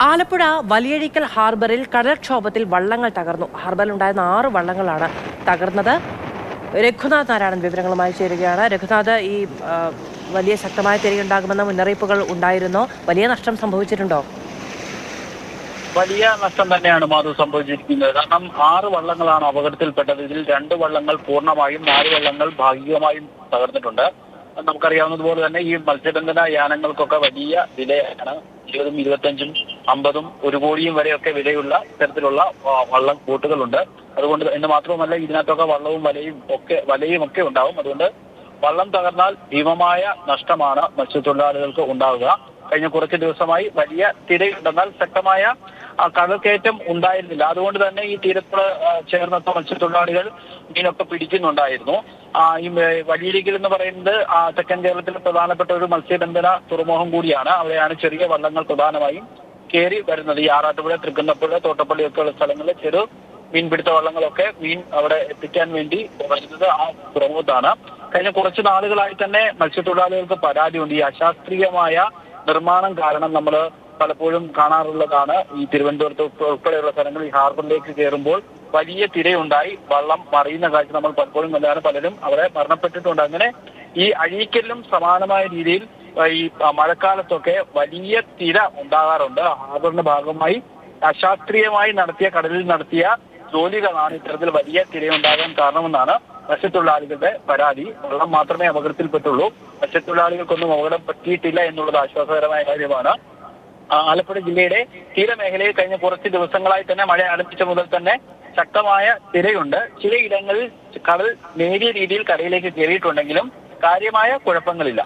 ആലപ്പുഴ വലിയഴീക്കൽ ഹാർബറിൽ കടൽക്ഷോഭത്തിൽ വള്ളങ്ങൾ തകർന്നു. ഹാർബറിലുണ്ടായിരുന്ന 6 വള്ളങ്ങളാണ് തകർന്നത്. രഘുനാഥ് നാരായണൻ വിവരങ്ങളുമായി ചേരുകയാണ്. രഘുനാഥ്, ഈ വലിയ ശക്തമായ തിരയുണ്ടാകുമെന്ന മുന്നറിയിപ്പുകൾ ഉണ്ടായിരുന്നോ? വലിയ നഷ്ടം സംഭവിച്ചിട്ടുണ്ടോ? വലിയ നഷ്ടം തന്നെയാണ് മാധു സംഭവിച്ചിരിക്കുന്നത്. കാരണം 6 വള്ളങ്ങളാണ് അപകടത്തിൽപ്പെട്ടത്. ഇതിൽ 2 വള്ളങ്ങൾ പൂർണ്ണമായും 4 വള്ളങ്ങൾ ഭാഗികമായും തകർന്നിട്ടുണ്ട്. നമുക്കറിയാവുന്നതുപോലെ തന്നെ ഈ മത്സ്യബന്ധന യാനങ്ങൾക്കൊക്കെ വലിയ വിലയാണ്. 20ഉം 25ഉം 50ഉം 1 കോടിയും വരെയൊക്കെ വിലയുള്ള ഇത്തരത്തിലുള്ള വള്ളം ബോട്ടുകളുണ്ട്. അതുകൊണ്ട് എന്ന് മാത്രവുമല്ല, ഇതിനകത്തൊക്കെ വലയും ഒക്കെ ഉണ്ടാവും. അതുകൊണ്ട് വള്ളം തകർന്നാൽ ഭീമമായ നഷ്ടമാണ് മത്സ്യത്തൊഴിലാളികൾക്ക് ഉണ്ടാവുക. കഴിഞ്ഞ കുറച്ച് ദിവസമായി വലിയ തിരയുണ്ടെന്നാൽ ശക്തമായ കടൽക്കയറ്റം ഉണ്ടായിരുന്നില്ല. അതുകൊണ്ട് തന്നെ ഈ തീരത്തോട് ചേർന്നെത്ത മത്സ്യത്തൊഴിലാളികൾ മീനൊക്കെ പിടിക്കുന്നുണ്ടായിരുന്നു. ഈ വലിയഴീക്കൽ എന്ന് പറയുന്നത് തെക്കൻ കേരളത്തിലെ പ്രധാനപ്പെട്ട ഒരു മത്സ്യബന്ധന തുറമുഖം കൂടിയാണ്. അവിടെയാണ് ചെറിയ വള്ളങ്ങൾ പ്രധാനമായും കയറി വരുന്നത്. ഈ ആറാട്ടുപുഴ, തൃക്കുന്നപ്പുഴ, തോട്ടപ്പള്ളി ഒക്കെയുള്ള സ്ഥലങ്ങളിൽ ചെറു മീൻപിടുത്ത വള്ളങ്ങളൊക്കെ മീൻ അവിടെ എത്തിക്കാൻ വേണ്ടി വരുന്നത് ആ തുറമുഖത്താണ്. കഴിഞ്ഞ കുറച്ച് നാളുകളായി തന്നെ മത്സ്യത്തൊഴിലാളികൾക്ക് പരാതിയുണ്ട്. ഈ അശാസ്ത്രീയമായ നിർമ്മാണം കാരണം നമ്മൾ പലപ്പോഴും കാണാറുള്ളതാണ്. ഈ തിരുവനന്തപുരത്ത് ഉൾപ്പെടെയുള്ള സ്ഥലങ്ങളിൽ ഈ ഹാർബറിലേക്ക് കയറുമ്പോൾ വലിയ തിരയുണ്ടായി വള്ളം മറിയുന്ന കാഴ്ച നമ്മൾ പലപ്പോഴും കണ്ടാണ്. പലരും അവിടെ മരണപ്പെട്ടിട്ടുണ്ട്. അങ്ങനെ ഈ അഴീക്കലിലും സമാനമായ രീതിയിൽ ഈ മഴക്കാലത്തൊക്കെ വലിയ തിര ഉണ്ടാകാറുണ്ട്. ഹാർബറിന്റെ ഭാഗമായി അശാസ്ത്രീയമായി കടലിൽ നടത്തിയ ജോലികളാണ് ഇത്തരത്തിൽ വലിയ തിരയുണ്ടാകാൻ കാരണമെന്നാണ് മത്സ്യത്തൊഴിലാളികളുടെ പരാതി. വെള്ളം മാത്രമേ അപകടത്തിൽപ്പെട്ടുള്ളൂ. മത്സ്യത്തൊഴിലാളികൾക്കൊന്നും അപകടം പറ്റിയിട്ടില്ല എന്നുള്ളത് ആശ്വാസകരമായ കാര്യമാണ്. ആലപ്പുഴ ജില്ലയുടെ തീരമേഖലയിൽ കഴിഞ്ഞ കുറച്ച് ദിവസങ്ങളായി തന്നെ മഴ ആരംഭിച്ച മുതൽ തന്നെ ശക്തമായ തിരയുണ്ട്. ചിലയിടങ്ങളിൽ കടൽ നേരിയ രീതിയിൽ കരയിലേക്ക് കയറിയിട്ടുണ്ടെങ്കിലും കാര്യമായ കുഴപ്പങ്ങളില്ല.